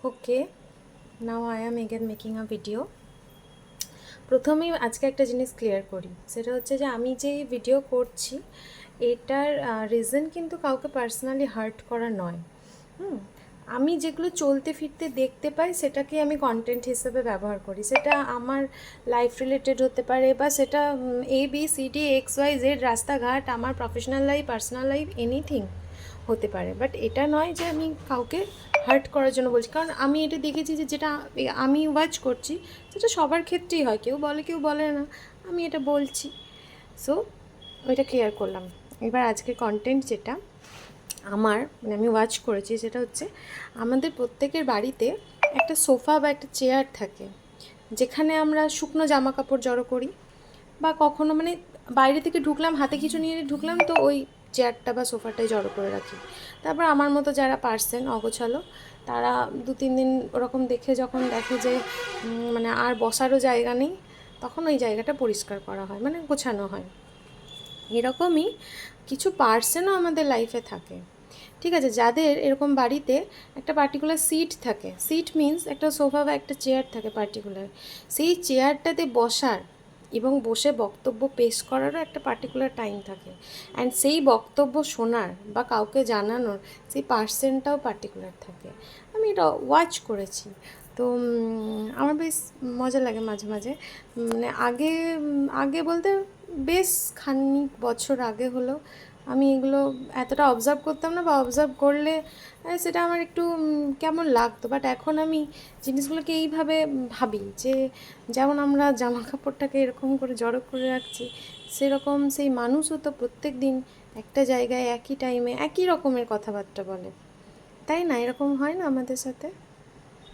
Okay, now I am again making a video. প্রথমেই আজকে একটা জিনিস ক্লিয়ার করি, সেটা হচ্ছে যে আমি যে ভিডিও করছি এটার রিজন কিন্তু কাউকে পার্সোনালি হার্ট করা নয়। আমি যেগুলো চলতে ফিরতে দেখতে পাই সেটাকে আমি কন্টেন্ট হিসেবে ব্যবহার করি। সেটা আমার লাইফ রিলেটেড হতে পারে, বা সেটা ABCD XYZ রাস্তাঘাট, আমার professional life, personal life, anything হতে পারে। বাট এটা নয় যে আমি কাউকে হার্ট করার জন্য বলছি, কারণ আমি এটা দেখেছি যে যেটা আমি ওয়াচ করছি সেটা সবার ক্ষেত্রেই হয়, কেউ বলে কেউ বলে না, আমি এটা বলছি। সো ওইটা ক্লিয়ার করলাম। এবার আজকের কন্টেন্ট যেটা আমার মানে আমি ওয়াচ করেছি সেটা হচ্ছে, আমাদের প্রত্যেকের বাড়িতে একটা সোফা বা একটা চেয়ার থাকে, যেখানে আমরা শুকনো জামা কাপড় জড়ো করি, বা কখনো মানে বাইরে থেকে ঢুকলাম, হাতে কিছু নিয়ে ঢুকলাম, তো ওই চেয়ারটা বা সোফাটাই জড়ো করে রাখি। তারপর আমার মতো যারা পারছেন অগোছালো, তারা 2-3 দিন ওরকম দেখে যখন দেখে যে মানে আর বসারও জায়গা নেই, তখন ওই জায়গাটা পরিষ্কার করা হয়, মানে গোছানো হয়। এরকমই কিছু পার্সনও আমাদের লাইফে থাকে, ঠিক আছে, যাদের এরকম বাড়িতে একটা পার্টিকুলার সিট থাকে। সিট মিন্স একটা সোফা বা একটা চেয়ার থাকে পার্টিকুলার, সেই চেয়ারটাতে বসার এবং বসে বক্তব্য পেশ করারও একটা পার্টিকুলার টাইম থাকে, অ্যান্ড সেই বক্তব্য শোনার বা কাউকে জানানোর সেই পার্সনটাও পার্টিকুলার থাকে। আমি এটা ওয়াচ করেছি। তো আমার বেশ মজা লাগে মাঝে মাঝে। মানে আগে আগে বলতে বেশ খানিক বছর আগে হলো আমি এগুলো এতটা অবজার্ভ করতাম না, বা অবজার্ভ করলে সেটা আমার একটু কেমন লাগতো। বাট এখন আমি জিনিসগুলোকে এইভাবে ভাবি যে, যেমন আমরা জামা কাপড়টাকে এরকম করে জড়ো করে রাখছি, সেরকম সেই মানুষও তো প্রত্যেক দিন একটা জায়গায় একই টাইমে একই রকমের কথাবার্তা বলে, তাই না? এরকম হয় না আমাদের সাথে?